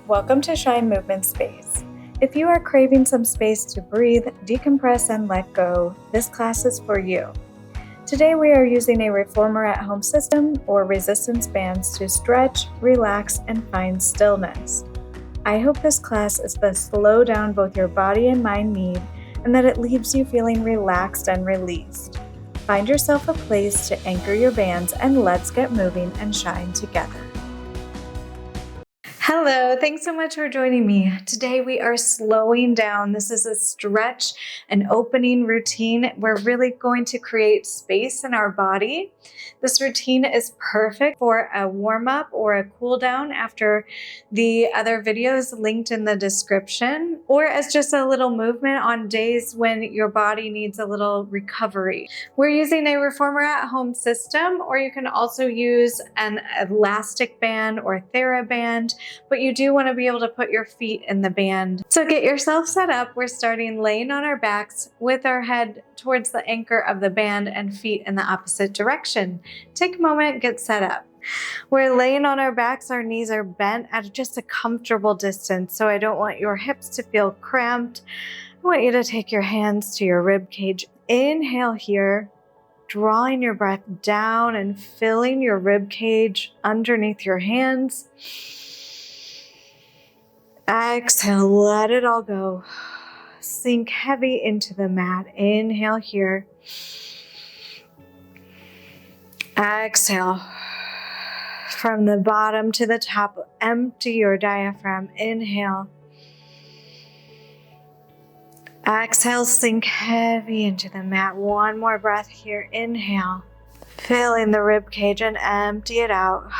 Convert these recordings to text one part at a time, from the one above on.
Welcome to Shine Movement Space. If you are craving some space to breathe, decompress, and let go, this class is for you. Today we are using a reformer at home system or resistance bands to stretch, relax, and find stillness. I hope this class is the slow down both your body and mind need, and that it leaves you feeling relaxed and released. Find yourself a place to anchor your bands, and let's get moving and shine together. Hello, thanks so much for joining me. Today we are slowing down. This is a stretch and opening routine. We're really going to create space in our body. This routine is perfect for a warm-up or a cool down after the other videos linked in the description, or as just a little movement on days when your body needs a little recovery. We're using a reformer at home system, or you can also use an elastic band or TheraBand, but you do want to be able to put your feet in the band. So get yourself set up. We're starting laying on our backs with our head towards the anchor of the band and feet in the opposite direction. Take a moment, get set up. We're laying on our backs, our knees are bent at just a comfortable distance, so I don't want your hips to feel cramped. I want you to take your hands to your rib cage. Inhale here, drawing your breath down and filling your rib cage underneath your hands. Exhale, let it all go. Sink heavy into the mat. Inhale here. Exhale. From the bottom to the top, empty your diaphragm. Inhale. Exhale, sink heavy into the mat. One more breath here. Inhale. Filling the rib cage and empty it out.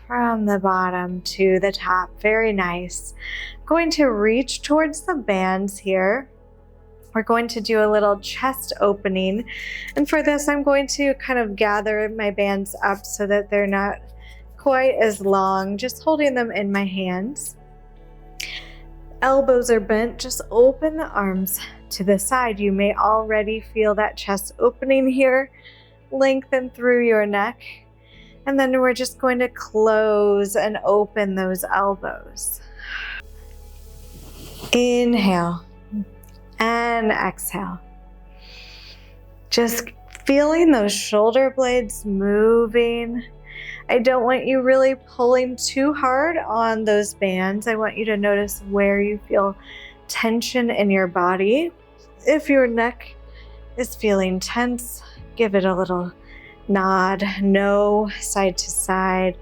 From the bottom to the top. Very nice. Going to reach towards the bands here. We're going to do a little chest opening. And for this, I'm going to kind of gather my bands up so that they're not quite as long, just holding them in my hands. Elbows are bent. Just open the arms to the side. You may already feel that chest opening here. Lengthen through your neck. And then we're just going to close and open those elbows. Inhale and exhale. Just feeling those shoulder blades moving. I don't want you really pulling too hard on those bands. I want you to notice where you feel tension in your body. If your neck is feeling tense, give it a little nod, no, side to side.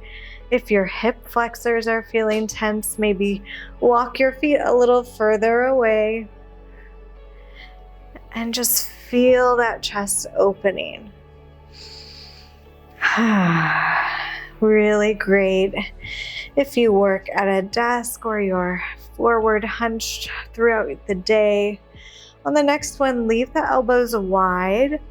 If your hip flexors are feeling tense, maybe walk your feet a little further away and just feel that chest opening. Really great. If you work at a desk or you're forward hunched throughout the day, on the next one, leave the elbows wide.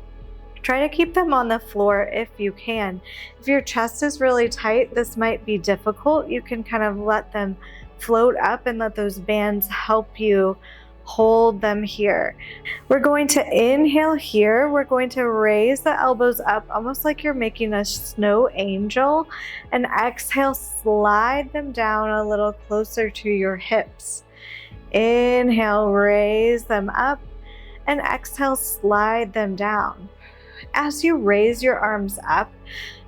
Try to keep them on the floor if you can. If your chest is really tight, this might be difficult. You can kind of let them float up and let those bands help you hold them here. We're going to inhale here. We're going to raise the elbows up almost like you're making a snow angel, and exhale, slide them down a little closer to your hips. Inhale, raise them up, and exhale, slide them down. As you raise your arms up,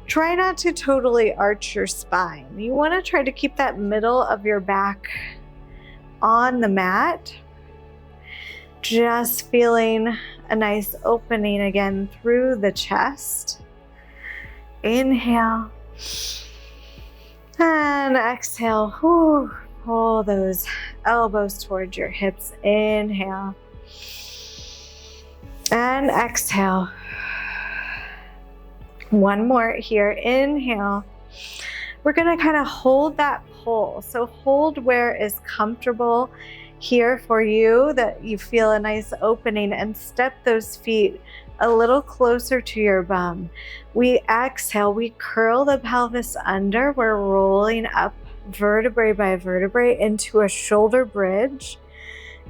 try not to totally arch your spine. You want to try to keep that middle of your back on the mat. Just feeling a nice opening again through the chest. Inhale. And exhale. Whew. Pull those elbows towards your hips. Inhale. And exhale. One more here. Inhale. We're going to kind of hold that pull. So hold where is comfortable here for you, that you feel a nice opening, and step those feet a little closer to your bum. We exhale. We curl the pelvis under. We're rolling up vertebrae by vertebrae into a shoulder bridge.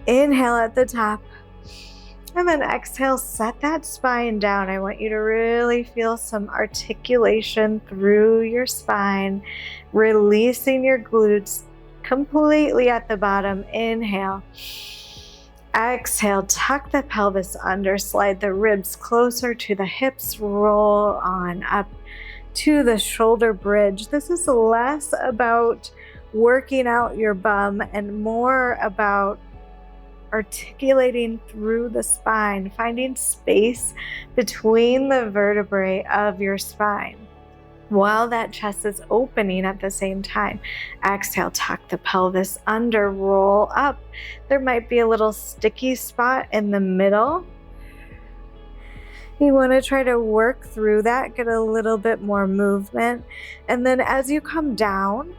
Inhale at the top. And then exhale, set that spine down. I want you to really feel some articulation through your spine, releasing your glutes, completely at the bottom. Inhale. Exhale, tuck the pelvis under, slide the ribs closer to the hips, roll on up to the shoulder bridge. This is less about working out your bum and more about articulating through the spine, finding space between the vertebrae of your spine while that chest is opening at the same time. Exhale, tuck the pelvis under, roll up. There might be a little sticky spot in the middle. You want to try to work through that, get a little bit more movement. And then as you come down,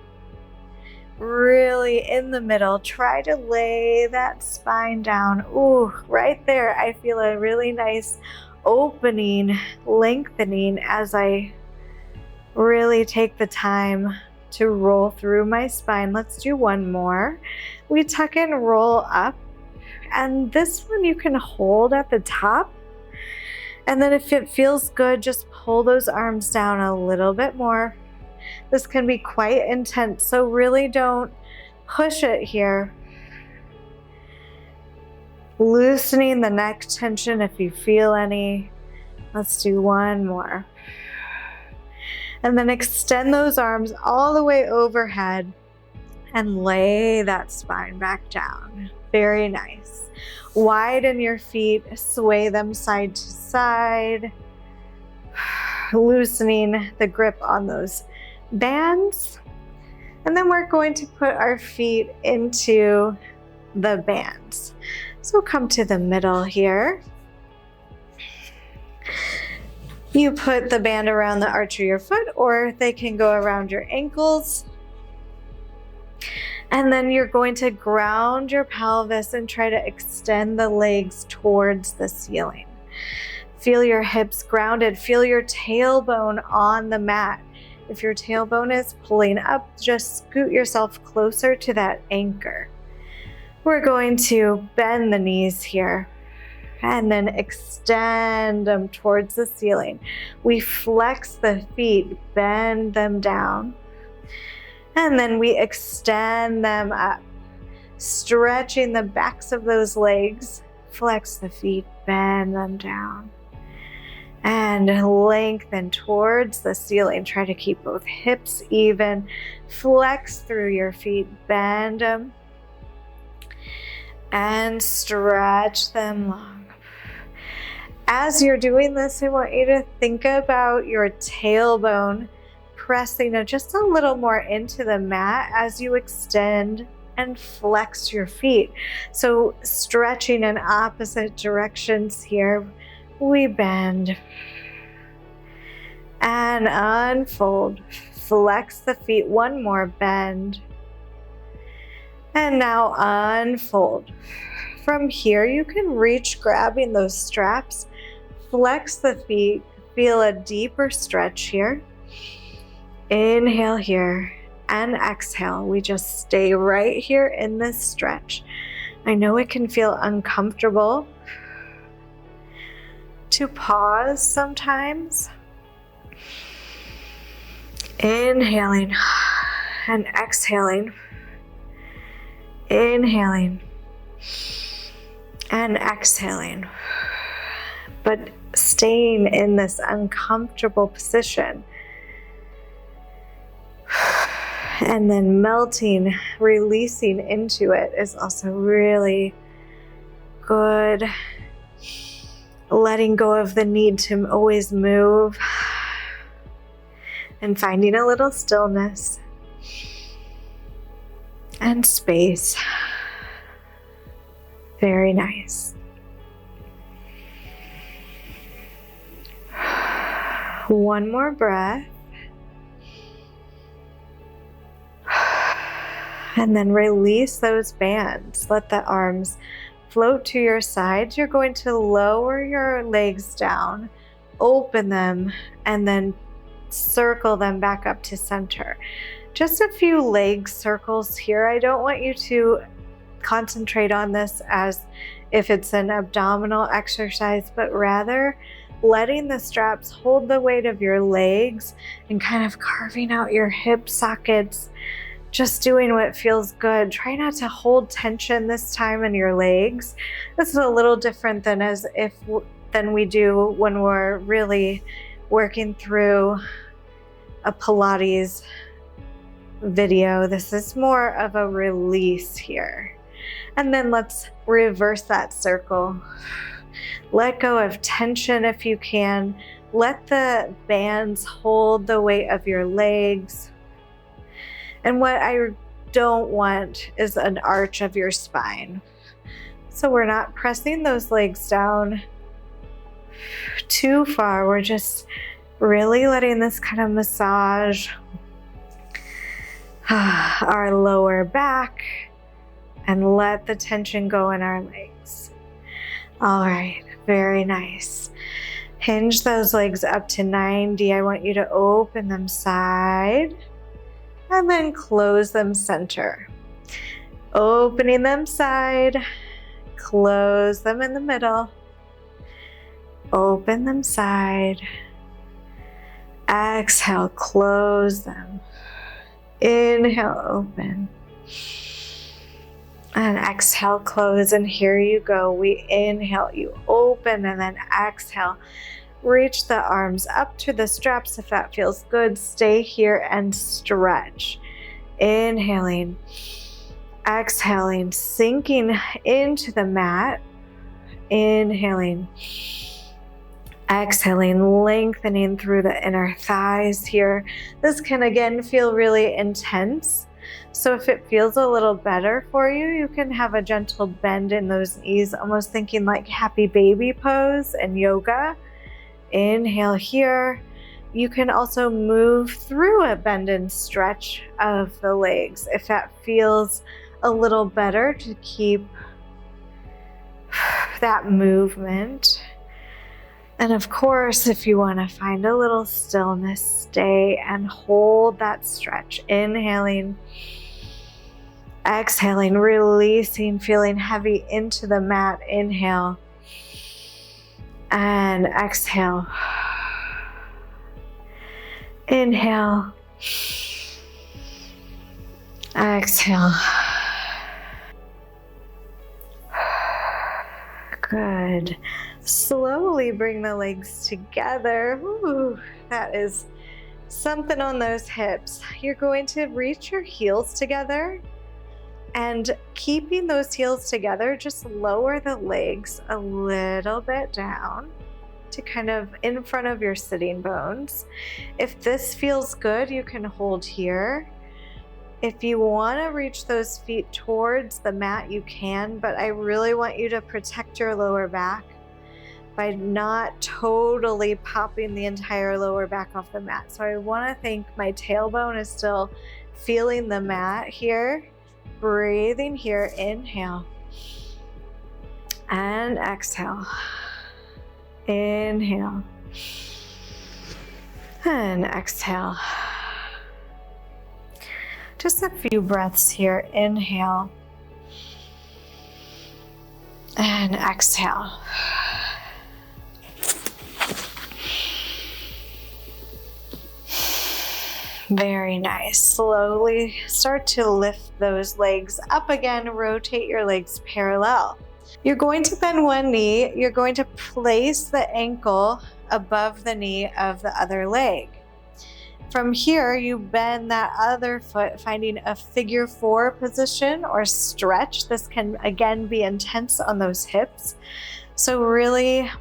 really in the middle, try to lay that spine down. Ooh, right there, I feel a really nice opening, lengthening as I really take the time to roll through my spine. Let's do one more. We tuck and roll up. And this one you can hold at the top. And then if it feels good, just pull those arms down a little bit more. This can be quite intense, so really don't push it here. Loosening the neck tension if you feel any. Let's do one more. And then extend those arms all the way overhead and lay that spine back down. Very nice. Widen your feet, sway them side to side, loosening the grip on those bands. And then we're going to put our feet into the bands. So come to the middle here. You put the band around the arch of your foot, or they can go around your ankles. And then you're going to ground your pelvis and try to extend the legs towards the ceiling. Feel your hips grounded. Feel your tailbone on the mat. If your tailbone is pulling up, just scoot yourself closer to that anchor. We're going to bend the knees here and then extend them towards the ceiling. We flex the feet, bend them down, and then we extend them up, stretching the backs of those legs. Flex the feet, bend them down, and lengthen towards the ceiling. Try to keep both hips even. Flex through your feet, bend them, and stretch them long. As you're doing this, I want you to think about your tailbone pressing just a little more into the mat as you extend and flex your feet. So stretching in opposite directions here. We bend and unfold. Flex the feet. One more bend. And now unfold. From here, you can reach grabbing those straps. Flex the feet. Feel a deeper stretch here. Inhale here and exhale. We just stay right here in this stretch. I know it can feel uncomfortable to pause sometimes. Inhaling and exhaling. Inhaling and exhaling. But staying in this uncomfortable position. And then melting, releasing into it is also really good. Letting go of the need to always move and finding a little stillness and space. Very nice. One more breath. And then release those bands. Let the arms float to your sides. You're going to lower your legs down, open them, and then circle them back up to center. Just a few leg circles here. I don't want you to concentrate on this as if it's an abdominal exercise, but rather letting the straps hold the weight of your legs and kind of carving out your hip sockets just doing what feels good. Try not to hold tension this time in your legs. This is a little different than we do when we're really working through a Pilates video. This is more of a release here. And then let's reverse that circle. Let go of tension if you can. Let the bands hold the weight of your legs. And what I don't want is an arch of your spine. So we're not pressing those legs down too far. We're just really letting this kind of massage our lower back and let the tension go in our legs. All right, very nice. Hinge those legs up to 90. I want you to open them side and then close them center. Opening them side, close them in the middle. Open them side. Exhale, close them. Inhale, open. And exhale, close. And here you go. We inhale, you open, and then exhale. Reach the arms up to the straps if that feels good. Stay here and stretch. Inhaling, exhaling, sinking into the mat. Inhaling, exhaling, lengthening through the inner thighs here. This can again feel really intense. So if it feels a little better for you, you can have a gentle bend in those knees, almost thinking like happy baby pose in yoga. Inhale here. You can also move through a bend and stretch of the legs if that feels a little better to keep that movement. And of course, if you want to find a little stillness, stay and hold that stretch. Inhaling, exhaling, releasing, feeling heavy into the mat. Inhale and exhale. Inhale, exhale. Good. Slowly bring the legs together. Ooh, that is something on those hips. You're going to reach your heels together, and keeping those heels together, just lower the legs a little bit down to kind of in front of your sitting bones. If this feels good, you can hold here. If you want to reach those feet towards the mat, you can, but I really want you to protect your lower back by not totally popping the entire lower back off the mat. So I want to think my tailbone is still feeling the mat here. Breathing here, inhale and exhale. Inhale and exhale. Just a few breaths here. Inhale and exhale. Very nice. Slowly start to lift those legs up again. Rotate your legs parallel. You're going to bend one knee. You're going to place the ankle above the knee of the other leg. From here, you bend that other foot, finding a figure 4 position or stretch. This can again be intense on those hips. So really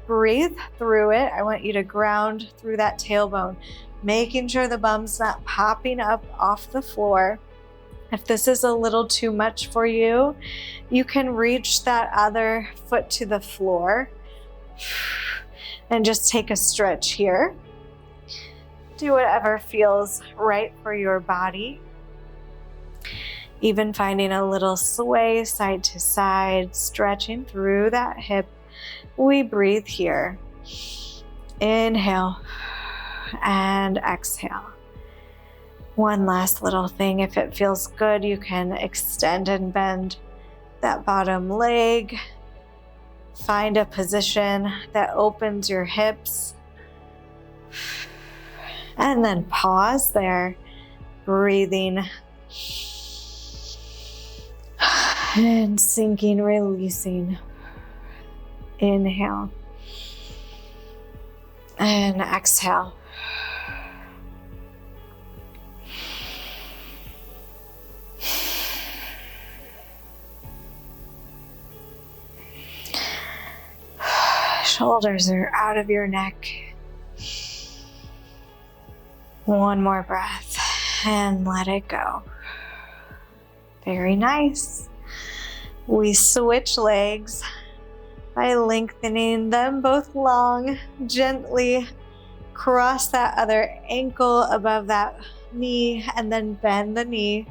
breathe through it. I want you to ground through that tailbone, making sure the bum's not popping up off the floor. If this is a little too much for you, you can reach that other foot to the floor and just take a stretch here. Do whatever feels right for your body. Even finding a little sway side to side, stretching through that hip. We breathe here. Inhale and exhale. One last little thing, if it feels good, you can extend and bend that bottom leg. Find a position that opens your hips. And then pause there, breathing And sinking, releasing. Inhale. And exhale. Shoulders are out of your neck. One more breath and let it go. Very nice. We switch legs by lengthening them both long. Gently cross that other ankle above that knee and then bend the knee.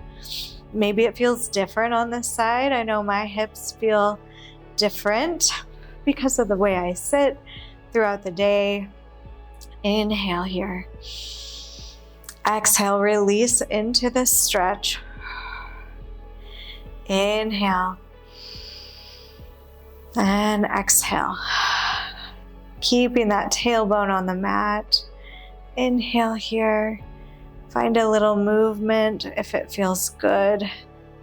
Maybe it feels different on this side. I know my hips feel different because of the way I sit throughout the day. Inhale here. Exhale, release into the stretch. Inhale. And exhale. Keeping that tailbone on the mat. Inhale here. Find a little movement if it feels good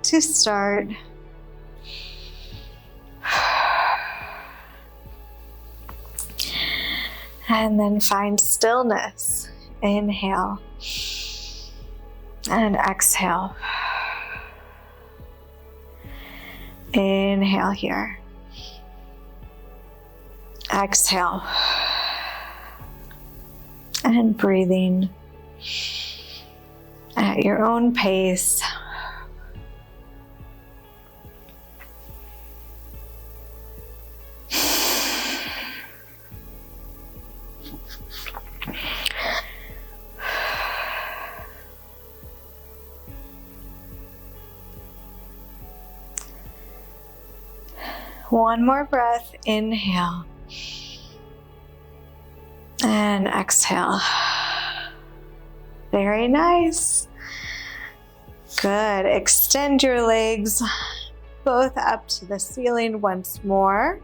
to start. And then find stillness. Inhale. And exhale. Inhale here. Exhale. And breathing at your own pace. One more breath, inhale. And exhale. Very nice. Good. Extend your legs both up to the ceiling once more.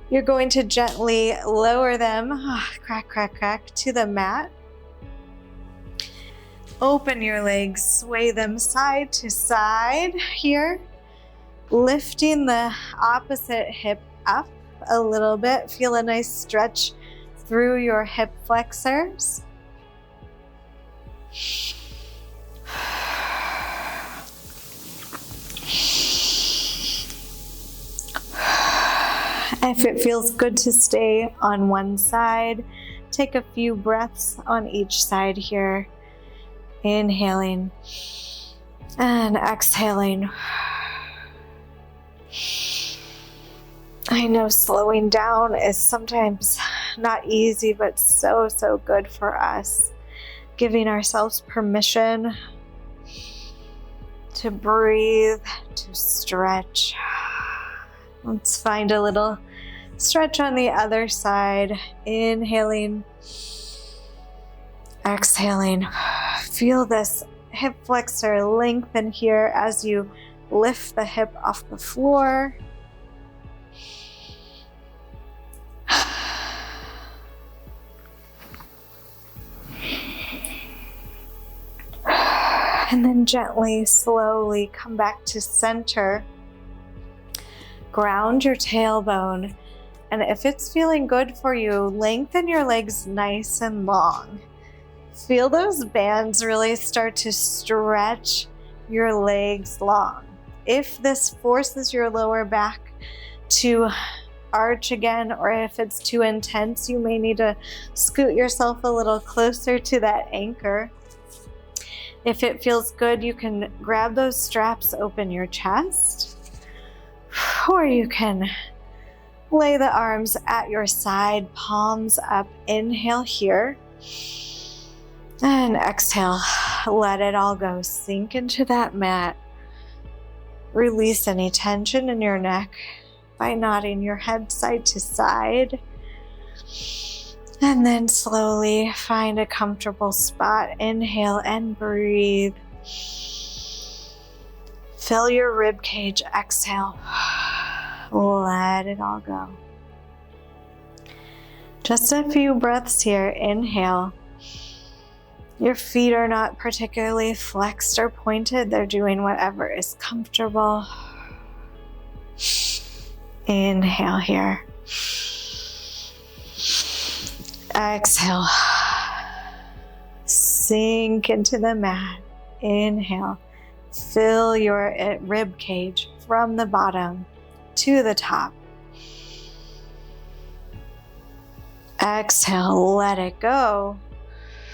You're going to gently lower them, crack, crack, crack, to the mat. Open your legs, sway them side to side here. Lifting the opposite hip up a little bit. Feel a nice stretch through your hip flexors. If it feels good to stay on one side, take a few breaths on each side here. Inhaling and exhaling. I know slowing down is sometimes not easy, but so, so good for us. Giving ourselves permission to breathe, to stretch. Let's find a little stretch on the other side. Inhaling, exhaling. Feel this hip flexor lengthen here as you lift the hip off the floor. And then gently, slowly come back to center. Ground your tailbone. And if it's feeling good for you, lengthen your legs nice and long. Feel those bands really start to stretch your legs long. If this forces your lower back to arch again, or if it's too intense, you may need to scoot yourself a little closer to that anchor. If it feels good, you can grab those straps, open your chest, or you can lay the arms at your side, palms up. Inhale here, and exhale. Let it all go. Sink into that mat. Release any tension in your neck by nodding your head side to side. And then slowly find a comfortable spot. Inhale and breathe. Fill your rib cage. Exhale. Let it all go. Just a few breaths here. Inhale. Your feet are not particularly flexed or pointed. They're doing whatever is comfortable. Inhale here. Exhale. Sink into the mat. Inhale. Fill your rib cage from the bottom to the top. Exhale, let it go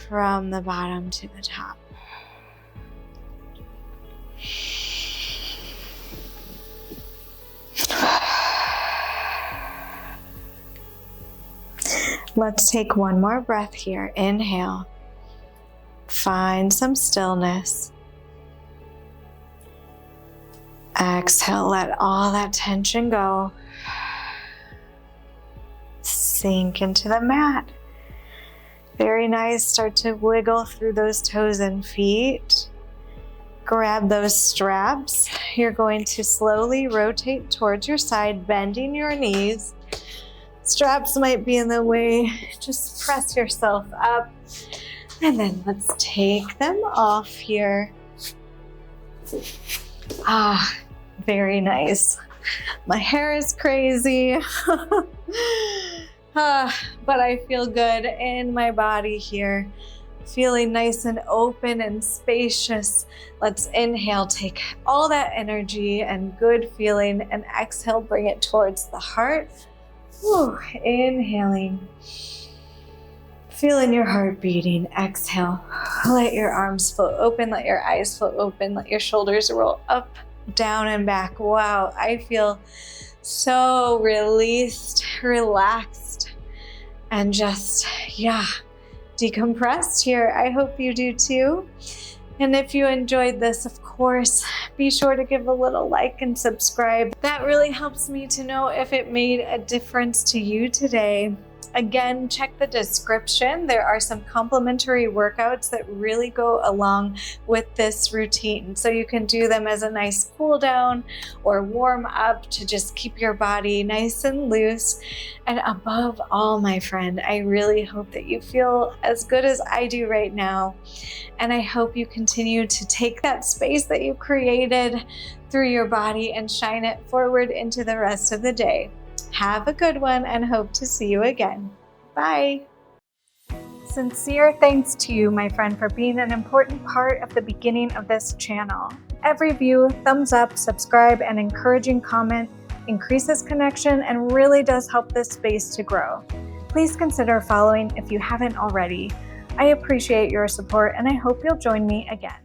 from the bottom to the top. Let's take one more breath here. Inhale. Find some stillness. Exhale, let all that tension go. Sink into the mat. Very nice. Start to wiggle through those toes and feet. Grab those straps. You're going to slowly rotate towards your side, bending your knees. Straps might be in the way. Just press yourself up. And then let's take them off here. Very nice. My hair is crazy. But I feel good in my body here. Feeling nice and open and spacious. Let's inhale, take all that energy and good feeling, and exhale, bring it towards the heart. Whew. Inhaling. Feeling your heart beating. Exhale. Let your arms float open. Let your eyes float open. Let your shoulders roll up, down, and back. Wow, I feel so released, relaxed, and just, decompressed here. I hope you do too. And if you enjoyed this, of course, be sure to give a little like and subscribe. That really helps me to know if it made a difference to you today. Again, check the description. There are some complimentary workouts that really go along with this routine. So you can do them as a nice cool down or warm up to just keep your body nice and loose. And above all, my friend, I really hope that you feel as good as I do right now. And I hope you continue to take that space that you created through your body and shine it forward into the rest of the day. Have a good one and hope to see you again. Bye. Sincere thanks to you, my friend, for being an important part of the beginning of this channel. Every view, thumbs up, subscribe, and encouraging comment increases connection and really does help this space to grow. Please consider following if you haven't already. I appreciate your support and I hope you'll join me again.